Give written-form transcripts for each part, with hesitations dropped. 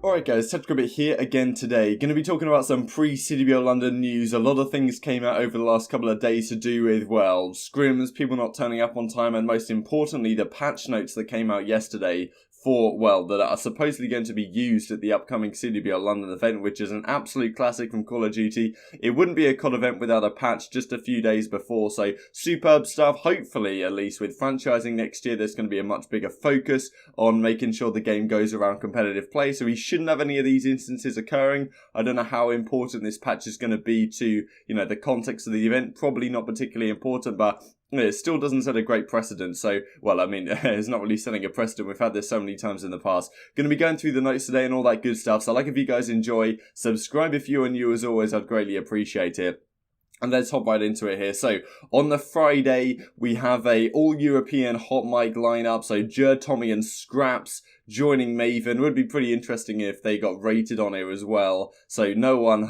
Alright guys, TechGribbit here again today. Going to be talking about some pre-CWL London news. A lot of things came out over the last couple of days to do with, well, scrims, people not turning up on time, and most importantly, the patch notes that came out yesterday for, well, that are supposedly going to be used at the upcoming CWL London event, which is an absolute classic from Call of Duty. It wouldn't be a CoD event without a patch just a few days before, so superb stuff. Hopefully, at least with franchising next year, there's going to be a much bigger focus on making sure the game goes around competitive play, so we shouldn't have any of these instances occurring. I don't know how important this patch is going to be to, the context of the event. Probably not particularly important, but it still doesn't set a great precedent. So, well, I mean, it's not really setting a precedent. We've had this so many times in the past. Going to be going through the notes today and all that good stuff. So, if you guys enjoy, subscribe if you are new as always. I'd greatly appreciate it. And let's hop right into it here. So, on the Friday, we have a all-European hot mic lineup. So, Jerd, Tommy and Scraps joining Maven. Would be pretty interesting if they got rated on here as well. So, no one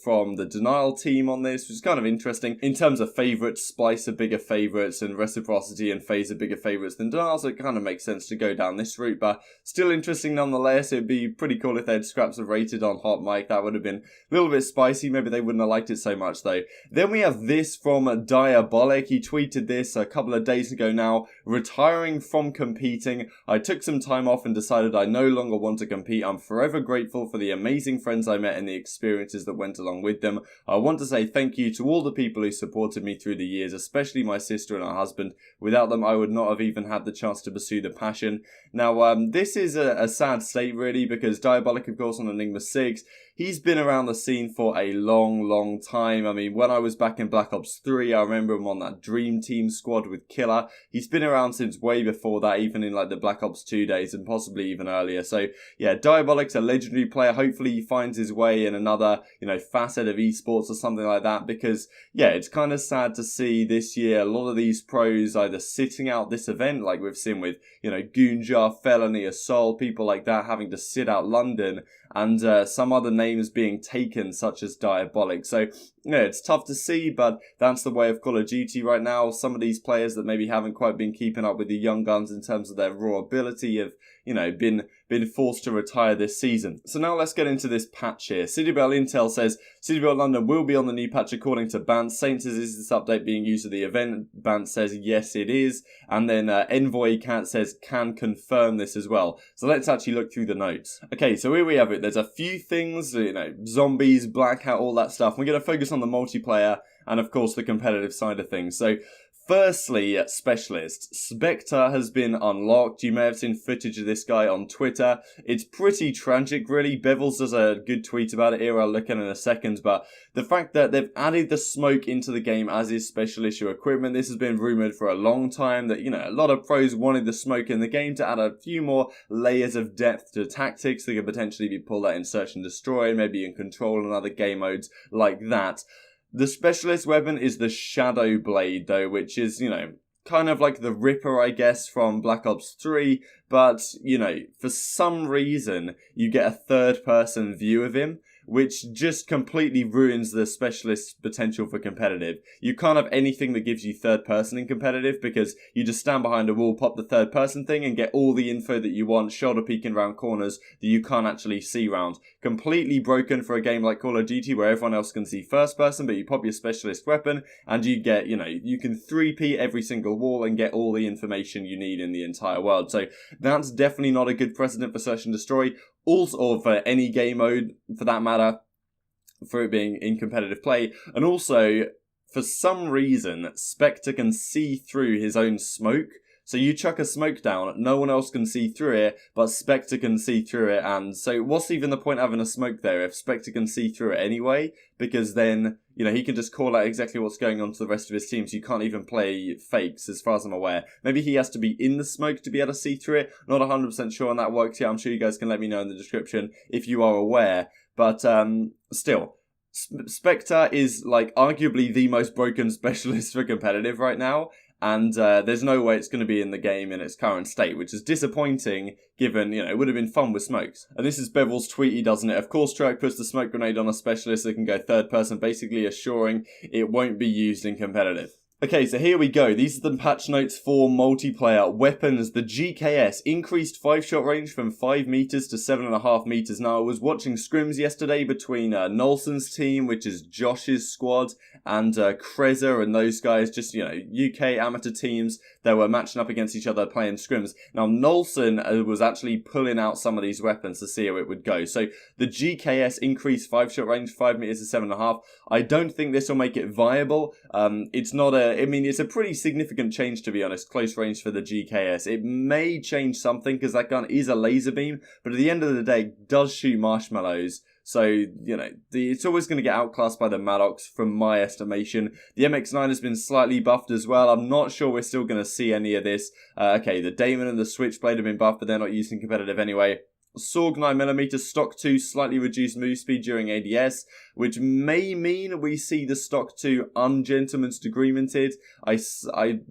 from the Denial team on this, which is kind of interesting. In terms of favourites, Splice are bigger favourites and Reciprocity and FaZe are bigger favourites than Denial. So, it kind of makes sense to go down this route. But still interesting nonetheless. It'd be pretty cool if they had Scraps have rated on hot mic. That would have been a little bit spicy. Maybe they wouldn't have liked it so much though. Then we have this from Diabolic. He tweeted this a couple of days ago now. Retiring from competing. I took some time off and decided I no longer want to compete. I'm forever grateful for the amazing friends I met and the experiences that went along with them. I want to say thank you to all the people who supported me through the years, especially my sister and her husband. Without them, I would not have even had the chance to pursue the passion. Now, this is a sad state really, because Diabolic, of course, on Enigma 6, he's been around the scene for a long time. I mean, when I was back in Black Ops 3, I remember him on that Dream Team squad with Killer. He's been around since way before that, even in the Black Ops 2 days and possibly even earlier. So, yeah, Diabolic's a legendary player. Hopefully he finds his way in another, facet of esports or something like that, because, yeah, it's kind of sad to see this year a lot of these pros either sitting out this event, like we've seen with, Goonjar, Felony, Assault, people like that having to sit out London, and some other names being taken, such as Diabolic. So, yeah, it's tough to see, but that's the way of Call of Duty right now. Some of these players that maybe haven't quite been keeping up with the young guns in terms of their raw ability have, been forced to retire this season. So now let's get into this patch here. CWL Intel says CWL London will be on the new patch according to Bant. Saint says, is this update being used at the event? Bant says, yes, it is. And then Envoy Cat says, can confirm this as well. So let's actually look through the notes. Okay, so here we have it. There's a few things, zombies, blackout, all that stuff. We're going to focus on the multiplayer and, of course, the competitive side of things. So, firstly, Specialist. Spectre has been unlocked. You may have seen footage of this guy on Twitter. It's pretty tragic, really. Bevels does a good tweet about it here. I'll look at it in a second. But the fact that they've added the smoke into the game as is special issue equipment, this has been rumoured for a long time that, a lot of pros wanted the smoke in the game to add a few more layers of depth to tactics. They could potentially be pulled out in Search and Destroy, maybe in Control and other game modes like that. The specialist weapon is the Shadow Blade, though, which is, kind of like the Ripper, I guess, from Black Ops 3, but, for some reason, you get a third-person view of him, which just completely ruins the specialist's potential for competitive. You can't have anything that gives you third person in competitive, because you just stand behind a wall, pop the third person thing, and get all the info that you want, shoulder peeking around corners that you can't actually see round. Completely broken for a game like Call of Duty, where everyone else can see first person, but you pop your specialist weapon, and you get, you can 3P every single wall and get all the information you need in the entire world. So that's definitely not a good precedent for Search and Destroy. Also, or for any game mode, for that matter, for it being in competitive play. And also, for some reason, Spectre can see through his own smoke. So you chuck a smoke down, no one else can see through it, but Spectre can see through it. And so what's even the point of having a smoke there if Spectre can see through it anyway? Because then, he can just call out exactly what's going on to the rest of his team, so you can't even play fakes, as far as I'm aware. Maybe he has to be in the smoke to be able to see through it. Not 100% sure on that works yet. I'm sure you guys can let me know in the description if you are aware. But still, Spectre is, arguably the most broken specialist for competitive right now. And there's no way it's going to be in the game in its current state, which is disappointing given, it would have been fun with smokes. And this is Bevel's tweet, doesn't it? Of course, Treyarch puts the smoke grenade on a specialist that can go third person, basically assuring it won't be used in competitive. Okay, so here we go. These are the patch notes for multiplayer weapons. The GKS increased 5-shot range from 5 meters to 7.5 meters. Now, I was watching scrims yesterday between Nolson's team, which is Josh's squad, and Kreza and those guys, just, UK amateur teams that were matching up against each other playing scrims. Now, Nolson was actually pulling out some of these weapons to see how it would go. So, the GKS increased 5-shot range, 5 meters to 7.5. I don't think this will make it viable. It's a pretty significant change, to be honest, close range for the GKS. It may change something because that gun is a laser beam, but at the end of the day, it does shoot marshmallows. So, it's always going to get outclassed by the Maddox from my estimation. The MX-9 has been slightly buffed as well. I'm not sure we're still going to see any of this. Okay, the Damon and the Switchblade have been buffed, but they're not used in competitive anyway. Sorg 9mm Stock 2 slightly reduced move speed during ADS, which may mean we see the Stock 2 ungentleman's degreemented. I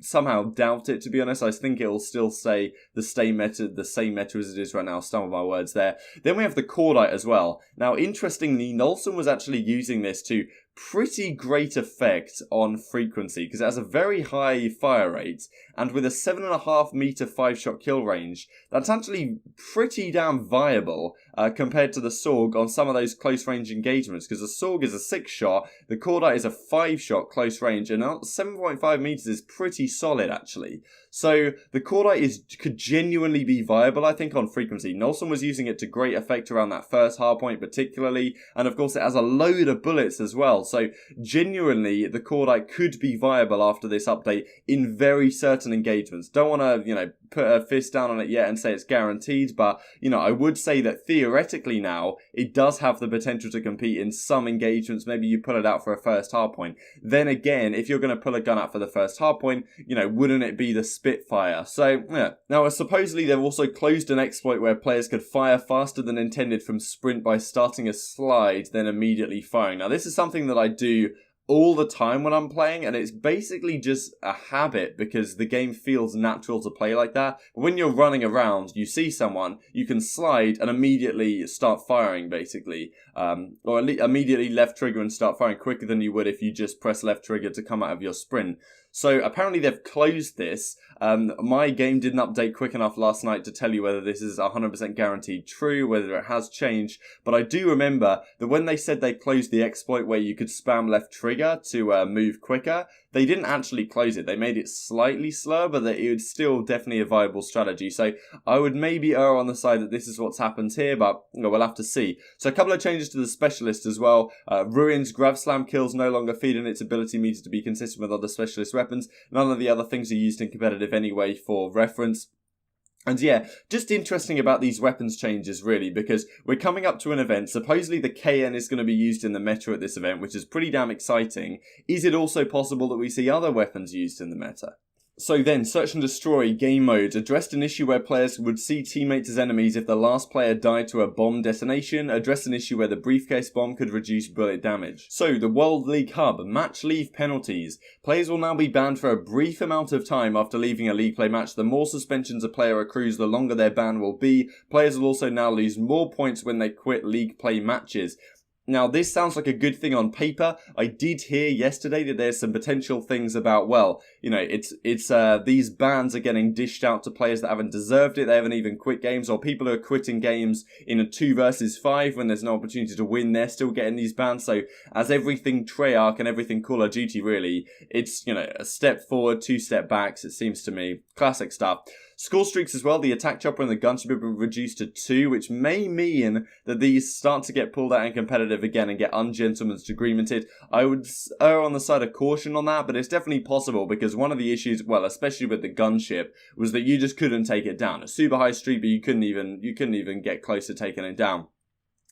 somehow doubt it, to be honest. I think it'll still say the same meta as it is right now. Stumbled my words there. Then we have the Cordite as well. Now, interestingly, Nolson was actually using this to pretty great effect on frequency because it has a very high fire rate, and with a 7.5 meter 5-shot kill range, that's actually pretty damn viable compared to the Sorg on some of those close range engagements, because the Sorg is a 6-shot, the Cordite is a 5-shot close range, and 7.5 meters is pretty solid actually. So the Cordite could genuinely be viable, I think, on frequency. Nolson was using it to great effect around that first hard point particularly, and of course it has a load of bullets as well. So genuinely, the Cordite could be viable after this update in very certain engagements. Don't want to, put a fist down on it yet and say it's guaranteed, but, I would say that theoretically now, it does have the potential to compete in some engagements. Maybe you pull it out for a first hard point. Then again, if you're going to pull a gun out for the first hard point, wouldn't it be the Spitfire? So, yeah. Now, supposedly they've also closed an exploit where players could fire faster than intended from sprint by starting a slide, then immediately firing. Now, this is something that I do all the time when I'm playing, and it's basically just a habit because the game feels natural to play like that. But when you're running around, you see someone, you can slide and immediately start firing, basically. Or immediately left trigger and start firing quicker than you would if you just press left trigger to come out of your sprint. So apparently they've closed this. My game didn't update quick enough last night to tell you whether this is 100% guaranteed true, whether it has changed. But I do remember that when they said they closed the exploit where you could spam left trigger to move quicker, they didn't actually close it. They made it slightly slower, but that it was still definitely a viable strategy. So I would maybe err on the side that this is what's happened here, but we'll have to see. So a couple of changes to the specialist as well. Ruin's Grav Slam kills no longer feed in its ability meter to be consistent with other specialist weapons. None of the other things are used in competitive anyway for reference. And yeah, just interesting about these weapons changes really, because we're coming up to an event. Supposedly the KN is going to be used in the meta at this event, which is pretty damn exciting. Is it also possible that we see other weapons used in the meta? So then, Search and Destroy game mode addressed an issue where players would see teammates as enemies if the last player died to a bomb detonation, addressed an issue where the briefcase bomb could reduce bullet damage. So, the World League Hub, match leave penalties. Players will now be banned for a brief amount of time after leaving a league play match. The more suspensions a player accrues, the longer their ban will be. Players will also now lose more points when they quit league play matches. Now, this sounds like a good thing on paper. I did hear yesterday that there's some potential things about, these bans are getting dished out to players that haven't deserved it, they haven't even quit games, or people who are quitting games in a 2 versus 5 when there's no opportunity to win, they're still getting these bans. So, as everything Treyarch and everything Call of Duty really, it's, a step forward, 2 step backs, it seems to me. Classic stuff. Score streaks as well, the attack chopper and the gunship have been reduced to 2, which may mean that these start to get pulled out in competitive again and get ungentleman's degreemented. I would err on the side of caution on that, but it's definitely possible because one of the issues, especially with the gunship, was that you just couldn't take it down. A super high streak, but you couldn't even get close to taking it down.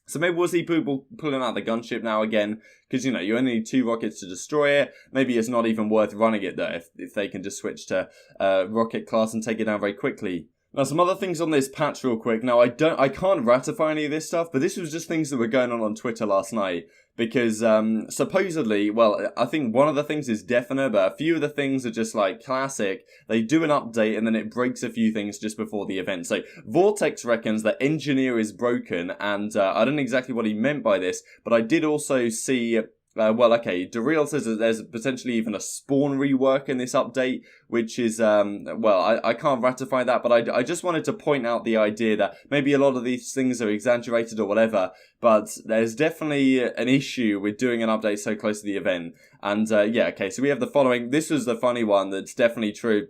So maybe we'll see people pulling out the gunship now again, because, you only need 2 rockets to destroy it. Maybe it's not even worth running it, though, if they can just switch to rocket class and take it down very quickly. Now, some other things on this patch real quick. Now, I can't ratify any of this stuff, but this was just things that were going on Twitter last night. Because, supposedly, I think one of the things is definite, but a few of the things are just, classic. They do an update, and then it breaks a few things just before the event. So, Vortex reckons that Engineer is broken, and I don't know exactly what he meant by this, but I did also see well, okay, Daryl says that there's potentially even a spawn rework in this update, which is, well, I can't ratify that, but I just wanted to point out the idea that maybe a lot of these things are exaggerated or whatever, but there's definitely an issue with doing an update so close to the event. And, yeah, okay, so we have the following. This was the funny one that's definitely true.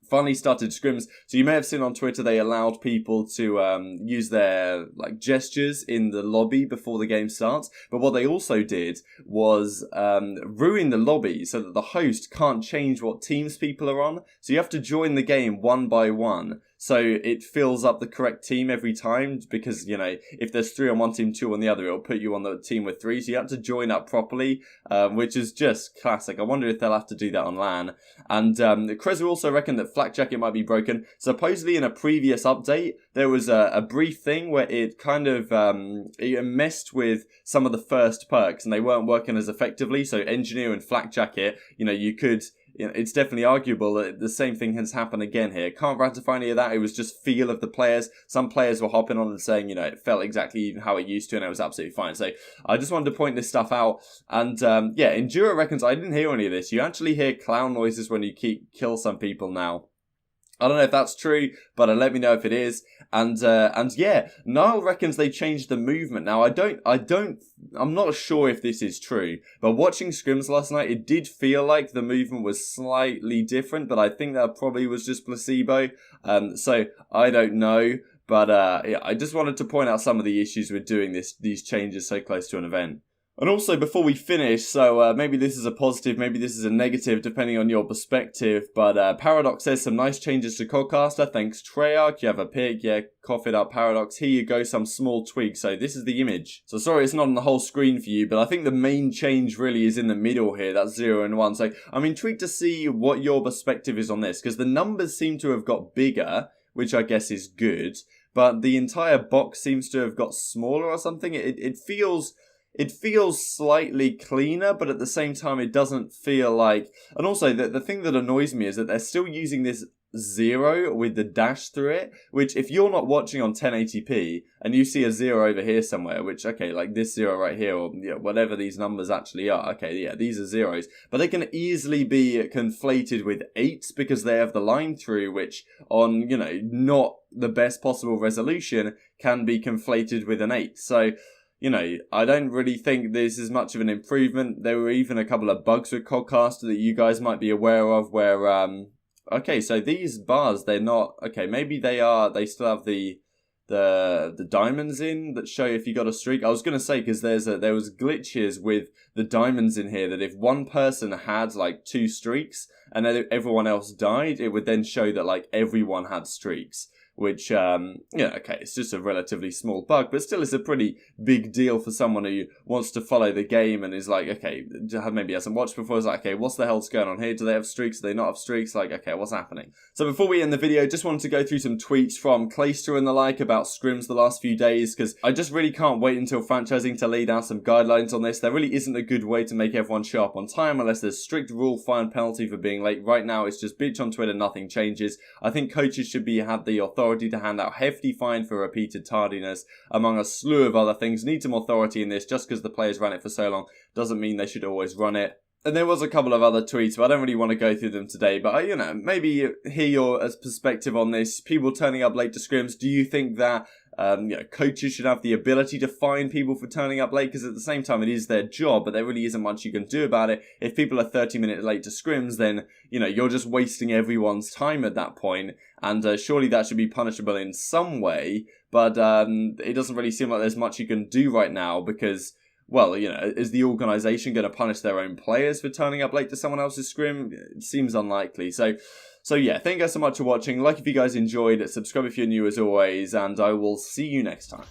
Finally started scrims. So you may have seen on Twitter they allowed people to use their like gestures in the lobby before the game starts. But what they also did was ruin the lobby so that the host can't change what teams people are on. So you have to join the game one by one. So it fills up the correct team every time because, you know, if there's 3 on one team, 2 on the other, it'll put you on the team with 3. So you have to join up properly, which is just classic. I wonder if they'll have to do that on LAN. And Krezu also reckoned that Flak Jacket might be broken. Supposedly in a previous update, there was a brief thing where it kind of it messed with some of the first perks and they weren't working as effectively. So Engineer and Flak Jacket, you know, you could... You know, it's definitely arguable that the same thing has happened again here. Can't ratify any of that. It was just feel of the players. Some players were hopping on and saying, you know, it felt exactly how it used to and it was absolutely fine. So I just wanted to point this stuff out. And yeah, Enduro reckons I didn't hear any of this. You actually hear clown noises when you kill some people now. I don't know if that's true, but let me know if it is. And yeah, Niall reckons they changed the movement. Now, I'm not sure if this is true, but watching scrims last night, it did feel like the movement was slightly different, but I think that probably was just placebo. So I don't know, but yeah, I just wanted to point out some of the issues with doing these changes so close to an event. And also, before we finish, so maybe this is a positive, maybe this is a negative, depending on your perspective, but Paradox says some nice changes to Codcaster. Thanks, Treyarch. You have a pick, yeah, cough it up, Paradox. Here you go, some small tweaks. So this is the image. So sorry it's not on the whole screen for you, but I think the main change really is in the middle here. That's 0 and 1. So I'm intrigued to see what your perspective is on this, because the numbers seem to have got bigger, which I guess is good, but the entire box seems to have got smaller or something. It feels slightly cleaner, but at the same time, it doesn't feel like... And also, the thing that annoys me is that they're still using this 0 with the dash through it, which if you're not watching on 1080p and you see a 0 over here somewhere, which, okay, like this 0 right here, or you know, whatever these numbers actually are, okay, yeah, these are zeros, but they can easily be conflated with 8s because they have the line through, which on, you know, not the best possible resolution can be conflated with an 8. So... You know, I don't really think this is much of an improvement. There were even a couple of bugs with Codcaster that you guys might be aware of where, okay, so these bars, they're not, okay, maybe they still have the diamonds in that show if you got a streak. I was going to say, because there was glitches with the diamonds in here that if one person had like 2 streaks and then everyone else died, it would then show that like everyone had streaks. Which, yeah, okay, it's just a relatively small bug, but still it's a pretty big deal for someone who wants to follow the game and is like, okay, maybe hasn't watched before, is like, okay, what's the hell's going on here? Do they have streaks? Do they not have streaks? Like, okay, what's happening? So before we end the video, just wanted to go through some tweets from Clayster and the like about scrims the last few days, because I just really can't wait until franchising to lay down some guidelines on this. There really isn't a good way to make everyone show up on time unless there's strict rule, fine, penalty for being late. Right now, it's just bitch on Twitter, nothing changes. I think coaches should have the authority to hand out hefty fine for repeated tardiness, among a slew of other things. Need some authority in this. Just because the players ran it for so long doesn't mean they should always run it. And there was a couple of other tweets, but I don't really want to go through them today. But, you know, maybe hear your perspective on this. People turning up late to scrims. Do you think that you know, coaches should have the ability to fine people for turning up late? Because at the same time, it is their job, but there really isn't much you can do about it. If people are 30 minutes late to scrims, then, you know, you're just wasting everyone's time at that point. And surely that should be punishable in some way. But it doesn't really seem like there's much you can do right now because... Well, you know, is the organisation going to punish their own players for turning up late to someone else's scrim? It seems unlikely. So yeah, thank you guys so much for watching. Like if you guys enjoyed, subscribe if you're new as always, and I will see you next time.